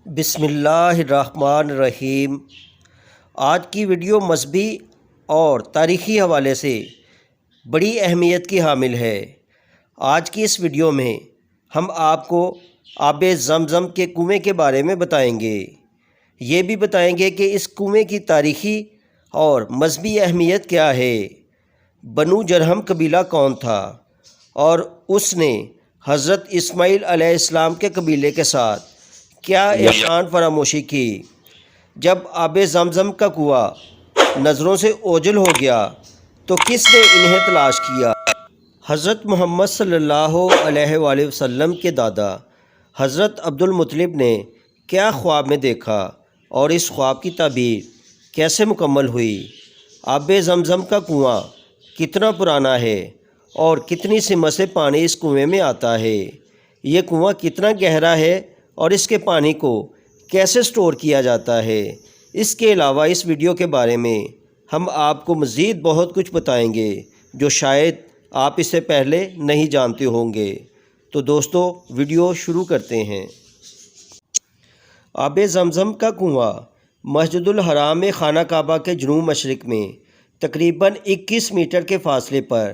بسم اللہ الرحمن الرحیم۔ آج کی ویڈیو مذہبی اور تاریخی حوالے سے بڑی اہمیت کی حامل ہے۔ آج کی اس ویڈیو میں ہم آپ کو آب زمزم کے کنویں کے بارے میں بتائیں گے۔ یہ بھی بتائیں گے کہ اس کنویں کی تاریخی اور مذہبی اہمیت کیا ہے، بنو جرہم قبیلہ کون تھا اور اس نے حضرت اسماعیل علیہ السلام کے قبیلے کے ساتھ کیا احسان فراموشی کی۔ جب آب زمزم کا کنواں نظروں سے اوجھل ہو گیا تو کس نے انہیں تلاش کیا؟ حضرت محمد صلی اللہ علیہ وآلہ وسلم کے دادا حضرت عبد المطلب نے کیا خواب میں دیکھا اور اس خواب کی تعبیر کیسے مکمل ہوئی؟ آب زمزم کا کنواں کتنا پرانا ہے اور کتنی سمت سے پانی اس کنویں میں آتا ہے؟ یہ کنواں کتنا گہرا ہے اور اس کے پانی کو کیسے سٹور کیا جاتا ہے؟ اس کے علاوہ اس ویڈیو کے بارے میں ہم آپ کو مزید بہت کچھ بتائیں گے جو شاید آپ اس سے پہلے نہیں جانتے ہوں گے۔ تو دوستو ویڈیو شروع کرتے ہیں۔ آب زمزم کا کنواں مسجد الحرام میں خانہ کعبہ کے جنوب مشرق میں تقریباً 21 میٹر کے فاصلے پر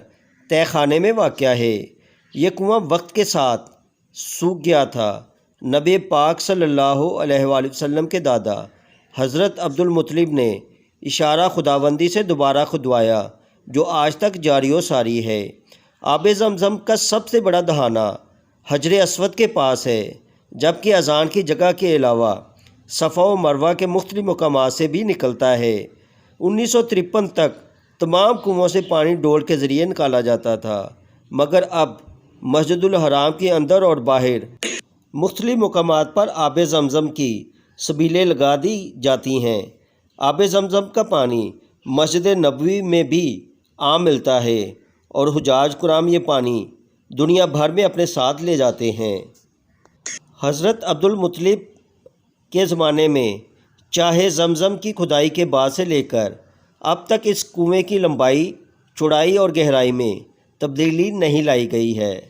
تہہ خانے میں واقع ہے۔ یہ کنواں وقت کے ساتھ سوکھ گیا تھا۔ نبی پاک صلی اللہ علیہ وآلہ وسلم کے دادا حضرت عبد المطلب نے اشارہ خداوندی سے دوبارہ کھدوایا جو آج تک جاری و ساری ہے۔ آب زمزم کا سب سے بڑا دہانہ حجر اسود کے پاس ہے، جبکہ اذان کی جگہ کے علاوہ صفا و مروہ کے مختلف مقامات سے بھی نکلتا ہے۔ 1953 تک تمام کنووں سے پانی ڈول کے ذریعے نکالا جاتا تھا، مگر اب مسجد الحرام کے اندر اور باہر مختلف مقامات پر آب زمزم کی سبیلیں لگا دی جاتی ہیں۔ آب زمزم کا پانی مسجد نبوی میں بھی عام ملتا ہے اور حجاج کرام یہ پانی دنیا بھر میں اپنے ساتھ لے جاتے ہیں۔ حضرت عبد المطلب کے زمانے میں چاہے زمزم کی کھدائی کے بعد سے لے کر اب تک اس کنویں کی لمبائی، چوڑائی اور گہرائی میں تبدیلی نہیں لائی گئی ہے،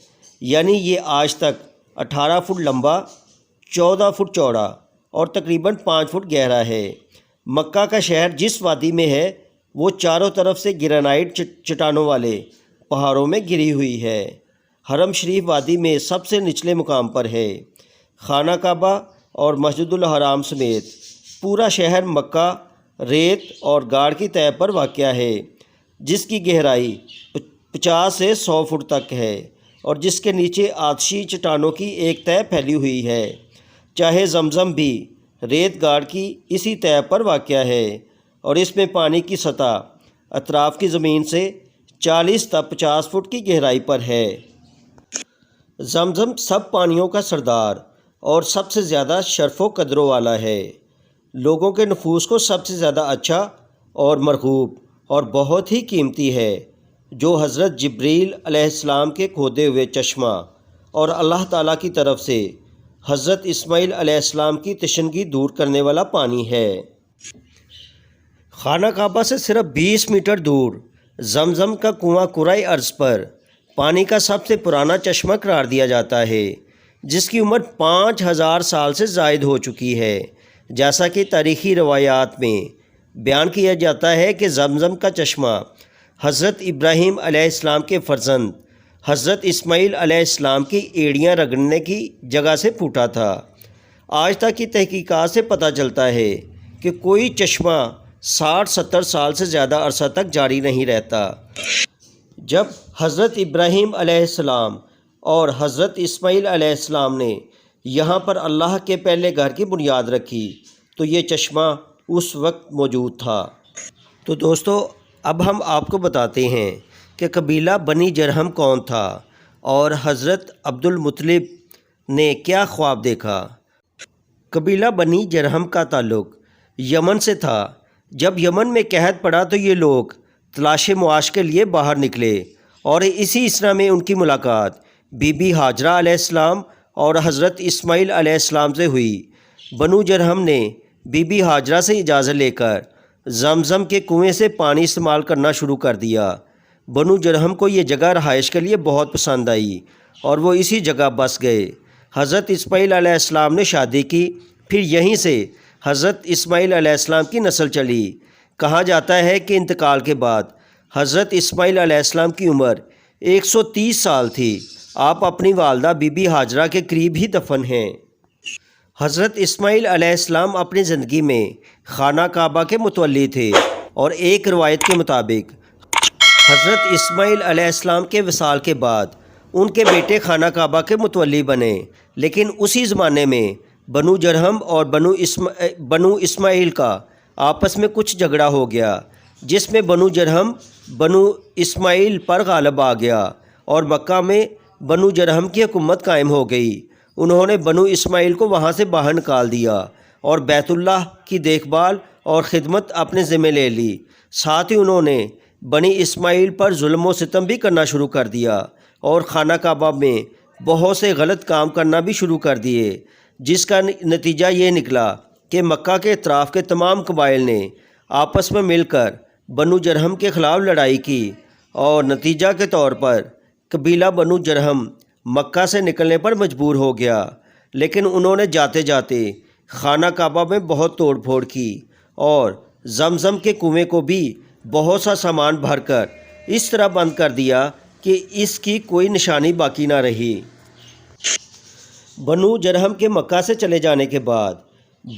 یعنی یہ آج تک 18 فٹ لمبا، 14 فٹ چوڑا اور تقریباً 5 فٹ گہرا ہے۔ مکہ کا شہر جس وادی میں ہے وہ چاروں طرف سے گرینائٹ چٹانوں والے پہاڑوں میں گھری ہوئی ہے۔ حرم شریف وادی میں سب سے نچلے مقام پر ہے۔ خانہ کعبہ اور مسجد الحرام سمیت پورا شہر مکہ ریت اور گاڑ کی تہہ پر واقع ہے، جس کی گہرائی 50 سے 100 فٹ تک ہے اور جس کے نیچے آتشی چٹانوں کی ایک تہہ پھیلی ہوئی ہے۔ چاہے زمزم بھی ریت گاڑ کی اسی تہہ پر واقع ہے اور اس میں پانی کی سطح اطراف کی زمین سے 40 تا 50 فٹ کی گہرائی پر ہے۔ زمزم سب پانیوں کا سردار اور سب سے زیادہ شرف و قدر والا ہے۔ لوگوں کے نفوس کو سب سے زیادہ اچھا اور مرغوب اور بہت ہی قیمتی ہے، جو حضرت جبریل علیہ السلام کے کھودے ہوئے چشمہ اور اللہ تعالیٰ کی طرف سے حضرت اسماعیل علیہ السلام کی تشنگی دور کرنے والا پانی ہے۔ خانہ کعبہ سے صرف 20 میٹر دور زمزم کا کنواں کرۂ ارض پر پانی کا سب سے پرانا چشمہ قرار دیا جاتا ہے، جس کی عمر 5000 سال سے زائد ہو چکی ہے۔ جیسا کہ تاریخی روایات میں بیان کیا جاتا ہے کہ زمزم کا چشمہ حضرت ابراہیم علیہ السلام کے فرزند حضرت اسماعیل علیہ السلام کی ایڑیاں رگڑنے کی جگہ سے پھوٹا تھا۔ آج تک کی تحقیقات سے پتہ چلتا ہے کہ کوئی چشمہ 60-70 سال سے زیادہ عرصہ تک جاری نہیں رہتا۔ جب حضرت ابراہیم علیہ السلام اور حضرت اسماعیل علیہ السلام نے یہاں پر اللہ کے پہلے گھر کی بنیاد رکھی تو یہ چشمہ اس وقت موجود تھا۔ تو دوستو اب ہم آپ کو بتاتے ہیں کہ قبیلہ بنی جرہم کون تھا اور حضرت عبد المطلب نے کیا خواب دیکھا۔ قبیلہ بنی جرہم کا تعلق یمن سے تھا۔ جب یمن میں قحط پڑا تو یہ لوگ تلاش معاش کے لیے باہر نکلے اور اسی اسنا میں ان کی ملاقات بی بی ہاجرہ علیہ السلام اور حضرت اسماعیل علیہ السلام سے ہوئی۔ بنو جرہم نے بی بی ہاجرہ سے اجازت لے کر زمزم کے کنویں سے پانی استعمال کرنا شروع کر دیا۔ بنو جرہم کو یہ جگہ رہائش کے لیے بہت پسند آئی اور وہ اسی جگہ بس گئے۔ حضرت اسماعیل علیہ السلام نے شادی کی پھر یہیں سے حضرت اسماعیل علیہ السلام کی نسل چلی۔ کہا جاتا ہے کہ انتقال کے بعد حضرت اسماعیل علیہ السلام کی عمر 130 سال تھی۔ آپ اپنی والدہ بی بی ہاجرہ کے قریب ہی دفن ہیں۔ حضرت اسماعیل علیہ السلام اپنی زندگی میں خانہ کعبہ کے متولی تھے، اور ایک روایت کے مطابق حضرت اسماعیل علیہ السلام کے وصال کے بعد ان کے بیٹے خانہ کعبہ کے متولی بنے، لیکن اسی زمانے میں بنو جرہم اور بنو اسماعیل کا آپس میں کچھ جھگڑا ہو گیا، جس میں بنو جرہم بنو اسماعیل پر غالب آ گیا اور مکہ میں بنو جرہم کی حکومت قائم ہو گئی۔ انہوں نے بنو اسماعیل کو وہاں سے باہر نکال دیا اور بیت اللہ کی دیکھ بھال اور خدمت اپنے ذمہ لے لی۔ ساتھ ہی انہوں نے بنی اسماعیل پر ظلم و ستم بھی کرنا شروع کر دیا اور خانہ کعبہ میں بہت سے غلط کام کرنا بھی شروع کر دیے، جس کا نتیجہ یہ نکلا کہ مکہ کے اطراف کے تمام قبائل نے آپس میں مل کر بنو جرہم کے خلاف لڑائی کی، اور نتیجہ کے طور پر قبیلہ بنو جرہم مکہ سے نکلنے پر مجبور ہو گیا۔ لیکن انہوں نے جاتے جاتے خانہ کعبہ میں بہت توڑ پھوڑ کی اور زمزم کے کنویں کو بھی بہت سا سامان بھر کر اس طرح بند کر دیا کہ اس کی کوئی نشانی باقی نہ رہی۔ بنو جرہم کے مکہ سے چلے جانے کے بعد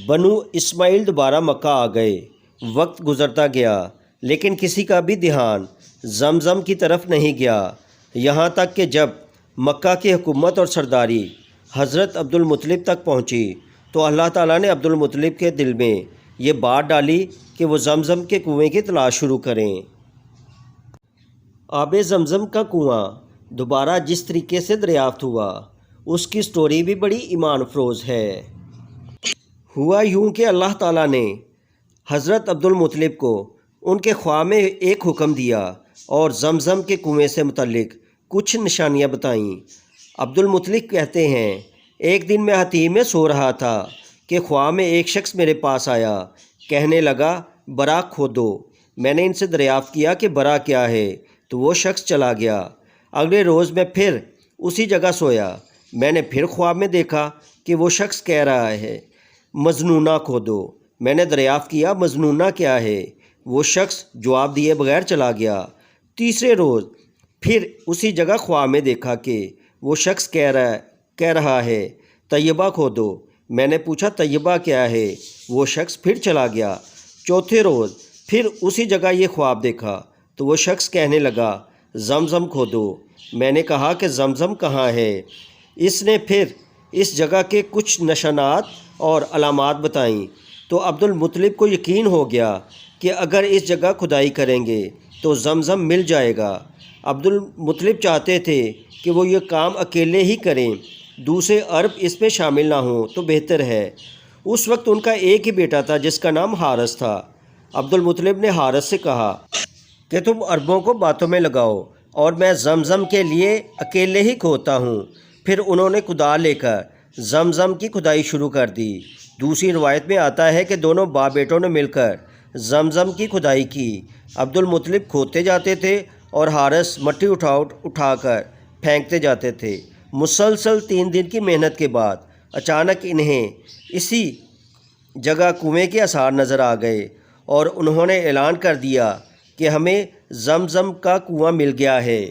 بنو اسماعیل دوبارہ مکہ آ گئے۔ وقت گزرتا گیا لیکن کسی کا بھی دھیان زمزم کی طرف نہیں گیا، یہاں تک کہ جب مکہ کی حکومت اور سرداری حضرت عبد المطلب تک پہنچی تو اللہ تعالیٰ نے عبد المطلب کے دل میں یہ بات ڈالی کہ وہ زمزم کے کنویں کی تلاش شروع کریں۔ آب زمزم کا کنواں دوبارہ جس طریقے سے دریافت ہوا، اس کی سٹوری بھی بڑی ایمان افروز ہے۔ ہوا یوں کہ اللہ تعالیٰ نے حضرت عبد المطلب کو ان کے خواب میں ایک حکم دیا اور زمزم کے کنویں سے متعلق کچھ نشانیاں بتائیں۔ عبد المطلب کہتے ہیں، ایک دن میں حتیم میں سو رہا تھا کہ خواب میں ایک شخص میرے پاس آیا، کہنے لگا برا کھودو۔ میں نے ان سے دریافت کیا کہ برا کیا ہے، تو وہ شخص چلا گیا۔ اگلے روز میں پھر اسی جگہ سویا، میں نے پھر خواب میں دیکھا کہ وہ شخص کہہ رہا ہے مظنونہ کھودو۔ میں نے دریافت کیا مظنونہ کیا ہے، وہ شخص جواب دیے بغیر چلا گیا۔ تیسرے روز پھر اسی جگہ خواب میں دیکھا کہ وہ شخص کہہ رہا ہے طیبہ کھودو۔ میں نے پوچھا طیبہ کیا ہے، وہ شخص پھر چلا گیا۔ چوتھے روز پھر اسی جگہ یہ خواب دیکھا تو وہ شخص کہنے لگا زمزم کھودو۔ میں نے کہا کہ زمزم کہاں ہے؟ اس نے پھر اس جگہ کے کچھ نشانات اور علامات بتائیں تو عبد المطلب کو یقین ہو گیا کہ اگر اس جگہ کھدائی کریں گے تو زمزم مل جائے گا۔ عبد المطلب چاہتے تھے کہ وہ یہ کام اکیلے ہی کریں، دوسرے عرب اس میں شامل نہ ہوں تو بہتر ہے۔ اس وقت ان کا ایک ہی بیٹا تھا جس کا نام حارث تھا۔ عبد المطلب نے حارث سے کہا کہ تم عربوں کو باتوں میں لگاؤ اور میں زمزم کے لیے اکیلے ہی کھودتا ہوں۔ پھر انہوں نے کدال لے کر زمزم کی کھدائی شروع کر دی۔ دوسری روایت میں آتا ہے کہ دونوں باپ بیٹوں نے مل کر زمزم کی کھدائی کی۔ عبد المطلب کھودتے جاتے تھے اور حارث مٹی اٹھا کر پھینکتے جاتے تھے۔ مسلسل 3 دن کی محنت کے بعد اچانک انہیں اسی جگہ کنویں کے آثار نظر آ گئے اور انہوں نے اعلان کر دیا کہ ہمیں زمزم کا کنواں مل گیا ہے۔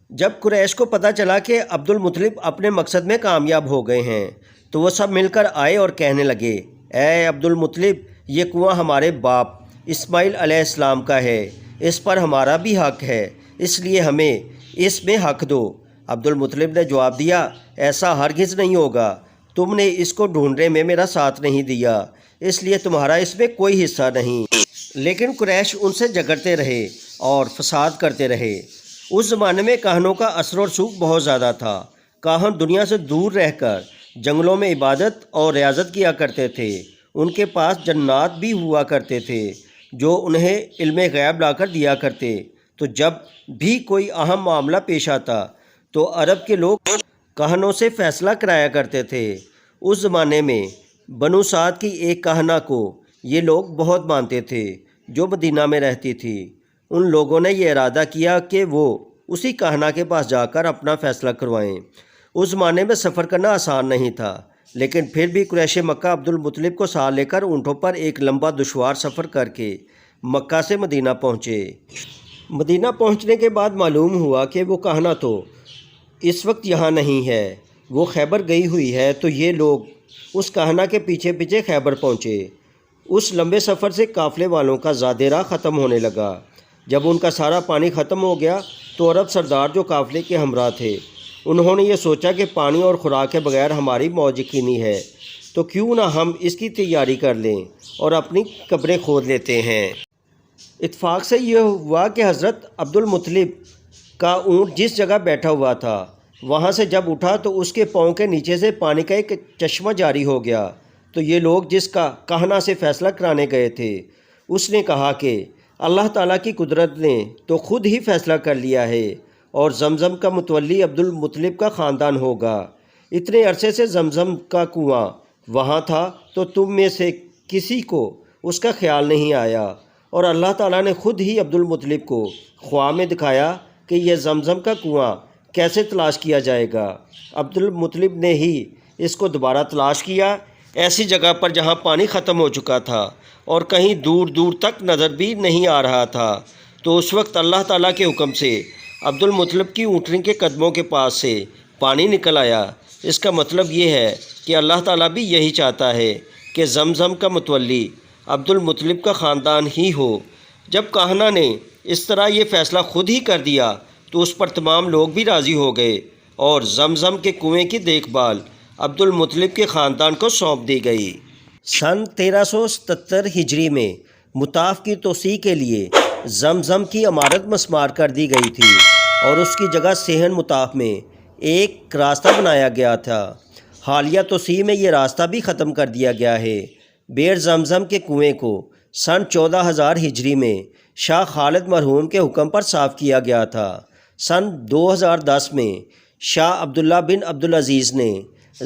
جب قریش کو پتہ چلا کہ عبد المطلب اپنے مقصد میں کامیاب ہو گئے ہیں تو وہ سب مل کر آئے اور کہنے لگے، اے عبد المطلب، یہ کنواں ہمارے باپ اسماعیل علیہ السلام کا ہے، اس پر ہمارا بھی حق ہے، اس لیے ہمیں اس میں حق دو۔ عبد المطلب نے جواب دیا، ایسا ہرگز نہیں ہوگا، تم نے اس کو ڈھونڈنے میں میرا ساتھ نہیں دیا، اس لیے تمہارا اس میں کوئی حصہ نہیں۔ لیکن قریش ان سے جھگڑتے رہے اور فساد کرتے رہے۔ اس زمانے میں کاہنوں کا اثر و رسوخ بہت زیادہ تھا۔ کاہن دنیا سے دور رہ کر جنگلوں میں عبادت اور ریاضت کیا کرتے تھے۔ ان کے پاس جنات بھی ہوا کرتے تھے جو انہیں علم غیب لا کر دیا کرتے۔ تو جب بھی کوئی اہم معاملہ پیش آتا تو عرب کے لوگ کاہنوں سے فیصلہ کرایا کرتے تھے۔ اس زمانے میں بنو سعد کی ایک کاہنہ کو یہ لوگ بہت مانتے تھے جو مدینہ میں رہتی تھی۔ ان لوگوں نے یہ ارادہ کیا کہ وہ اسی کاہنہ کے پاس جا کر اپنا فیصلہ کروائیں۔ اس زمانے میں سفر کرنا آسان نہیں تھا، لیکن پھر بھی قریش مکہ عبدالمطلب کو ساتھ لے کر اونٹوں پر ایک لمبا دشوار سفر کر کے مکہ سے مدینہ پہنچے۔ مدینہ پہنچنے کے بعد معلوم ہوا کہ وہ کہنا تو اس وقت یہاں نہیں ہے، وہ خیبر گئی ہوئی ہے۔ تو یہ لوگ اس کہنا کے پیچھے پیچھے خیبر پہنچے۔ اس لمبے سفر سے قافلے والوں کا زاد راہ ختم ہونے لگا۔ جب ان کا سارا پانی ختم ہو گیا تو عرب سردار جو قافلے کے ہمراہ تھے انہوں نے یہ سوچا کہ پانی اور خوراک کے بغیر ہماری موت یقینی ہے، تو کیوں نہ ہم اس کی تیاری کر لیں اور اپنی قبریں کھود لیتے ہیں۔ اتفاق سے یہ ہوا کہ حضرت عبدالمطلب کا اونٹ جس جگہ بیٹھا ہوا تھا وہاں سے جب اٹھا تو اس کے پاؤں کے نیچے سے پانی کا ایک چشمہ جاری ہو گیا۔ تو یہ لوگ جس کا کہنا سے فیصلہ کرانے گئے تھے اس نے کہا کہ اللہ تعالیٰ کی قدرت نے تو خود ہی فیصلہ کر لیا ہے اور زمزم کا متولی عبدالمطلب کا خاندان ہوگا۔ اتنے عرصے سے زمزم کا کنواں وہاں تھا تو تم میں سے کسی کو اس کا خیال نہیں آیا، اور اللہ تعالیٰ نے خود ہی عبدالمطلب کو خواب میں دکھایا کہ یہ زمزم کا کنواں کیسے تلاش کیا جائے گا۔ عبدالمطلب نے ہی اس کو دوبارہ تلاش کیا، ایسی جگہ پر جہاں پانی ختم ہو چکا تھا اور کہیں دور دور تک نظر بھی نہیں آ رہا تھا۔ تو اس وقت اللہ تعالیٰ کے حکم سے عبدالمطلب کی اونٹنی کے قدموں کے پاس سے پانی نکل آیا۔ اس کا مطلب یہ ہے کہ اللہ تعالیٰ بھی یہی چاہتا ہے کہ زمزم کا متولی عبدالمطلب کا خاندان ہی ہو۔ جب کاہنہ نے اس طرح یہ فیصلہ خود ہی کر دیا تو اس پر تمام لوگ بھی راضی ہو گئے اور زمزم کے کنویں کی دیکھ بھال عبدالمطلب کے خاندان کو سونپ دی گئی۔ سن 1377 ہجری میں مطاف کی توسیع کے لیے زمزم کی عمارت مسمار کر دی گئی تھی اور اس کی جگہ صحن مطاف میں ایک راستہ بنایا گیا تھا۔ حالیہ توسیع میں یہ راستہ بھی ختم کر دیا گیا ہے۔ بیر زمزم کے کنویں کو سن 14000 ہجری میں شاہ خالد مرحوم کے حکم پر صاف کیا گیا تھا۔ سن 2010 میں شاہ عبداللہ بن عبدالعزیز نے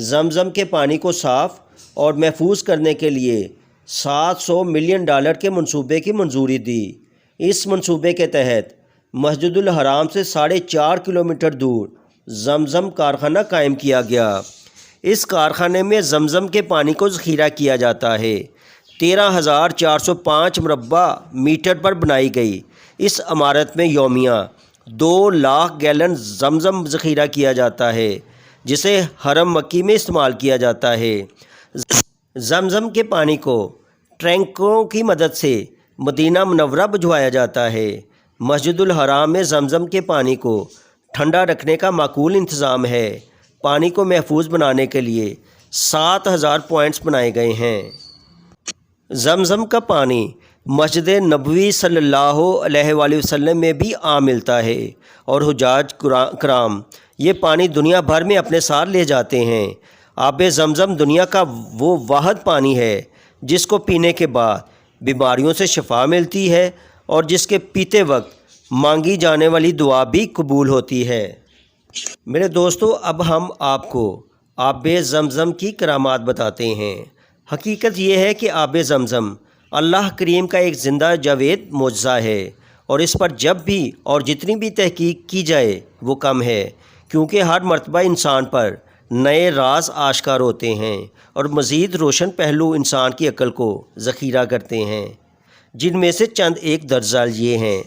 زمزم کے پانی کو صاف اور محفوظ کرنے کے لیے $700 ملین کے منصوبے کی منظوری دی۔ اس منصوبے کے تحت مسجد الحرام سے 4.5 کلومیٹر دور زمزم کارخانہ قائم کیا گیا۔ اس کارخانے میں زمزم کے پانی کو ذخیرہ کیا جاتا ہے۔ 13,405 مربع میٹر پر بنائی گئی اس عمارت میں یومیہ 2 لاکھ گیلن زمزم ذخیرہ کیا جاتا ہے، جسے حرم مکی میں استعمال کیا جاتا ہے۔ زمزم کے پانی کو ٹینکروں کی مدد سے مدینہ منورہ بھجوایا جاتا ہے۔ مسجد الحرام میں زمزم کے پانی کو ٹھنڈا رکھنے کا معقول انتظام ہے۔ پانی کو محفوظ بنانے کے لیے 7000 پوائنٹس بنائے گئے ہیں۔ زمزم کا پانی مسجد نبوی صلی اللہ علیہ وآلہ وسلم میں بھی عام ملتا ہے اور حجاج کرام یہ پانی دنیا بھر میں اپنے ساتھ لے جاتے ہیں۔ آب زمزم دنیا کا وہ واحد پانی ہے جس کو پینے کے بعد بیماریوں سے شفا ملتی ہے اور جس کے پیتے وقت مانگی جانے والی دعا بھی قبول ہوتی ہے۔ میرے دوستو، اب ہم آپ کو آب زمزم کی کرامات بتاتے ہیں۔ حقیقت یہ ہے کہ آب زمزم اللہ کریم کا ایک زندہ جاوید معجزہ ہے، اور اس پر جب بھی اور جتنی بھی تحقیق کی جائے وہ کم ہے، کیونکہ ہر مرتبہ انسان پر نئے راز آشکار ہوتے ہیں اور مزید روشن پہلو انسان کی عقل کو ذخیرہ کرتے ہیں، جن میں سے چند ایک درج ذیل یہ ہیں۔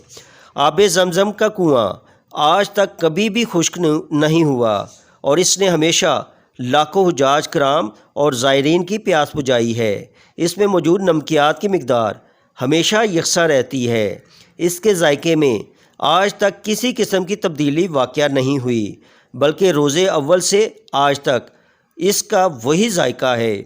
آب زمزم کا کنواں آج تک کبھی بھی خشک نہیں ہوا اور اس نے ہمیشہ لاکھوں حجاج کرام اور زائرین کی پیاس بجھائی ہے۔ اس میں موجود نمکیات کی مقدار ہمیشہ یکساں رہتی ہے۔ اس کے ذائقے میں آج تک کسی قسم کی تبدیلی واقع نہیں ہوئی، بلکہ روز اول سے آج تک اس کا وہی ذائقہ ہے۔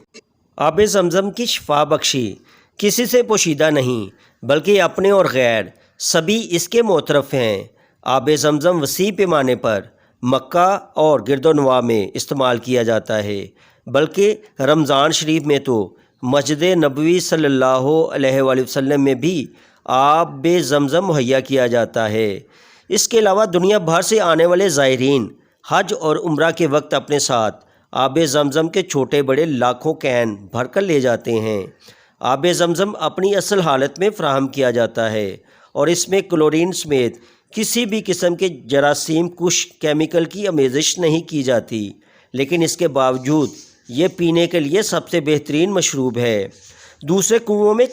آب زمزم کی شفا بخشی کسی سے پوشیدہ نہیں، بلکہ اپنے اور غیر سبھی اس کے معترف ہیں۔ آب زمزم وسیع پیمانے پر مکہ اور گرد و نواح میں استعمال کیا جاتا ہے، بلکہ رمضان شریف میں تو مسجد نبوی صلی اللہ علیہ وآلہ وسلم میں بھی آب زمزم مہیا کیا جاتا ہے۔ اس کے علاوہ دنیا بھر سے آنے والے زائرین حج اور عمرہ کے وقت اپنے ساتھ آب زمزم کے چھوٹے بڑے لاکھوں کین بھر کر لے جاتے ہیں۔ آب زمزم اپنی اصل حالت میں فراہم کیا جاتا ہے اور اس میں کلورین سمیت کسی بھی قسم کے جراثیم کش کیمیکل کی آمیزش نہیں کی جاتی، لیکن اس کے باوجود یہ پینے کے لیے سب سے بہترین مشروب ہے۔ دوسرے کنوؤں میں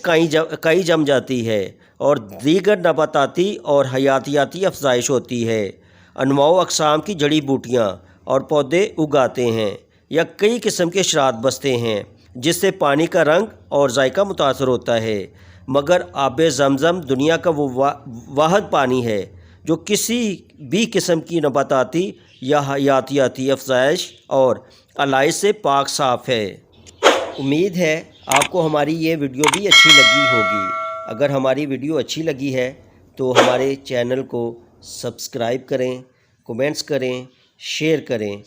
کائی جم جاتی ہے اور دیگر نباتاتی اور حیاتیاتی افزائش ہوتی ہے۔ انواع و اقسام کی جڑی بوٹیاں اور پودے اگاتے ہیں یا کئی قسم کے شراب بستے ہیں جس سے پانی کا رنگ اور ذائقہ متاثر ہوتا ہے، مگر آب زمزم دنیا کا وہ واحد پانی ہے جو کسی بھی قسم کی نباتاتی یا حیاتیاتی افزائش اور علائش سے پاک صاف ہے۔ امید ہے آپ کو ہماری یہ ویڈیو بھی اچھی لگی ہوگی۔ اگر ہماری ویڈیو اچھی لگی ہے تو ہمارے چینل کو سبسکرائب کریں، کومنٹس کریں، شیئر کریں۔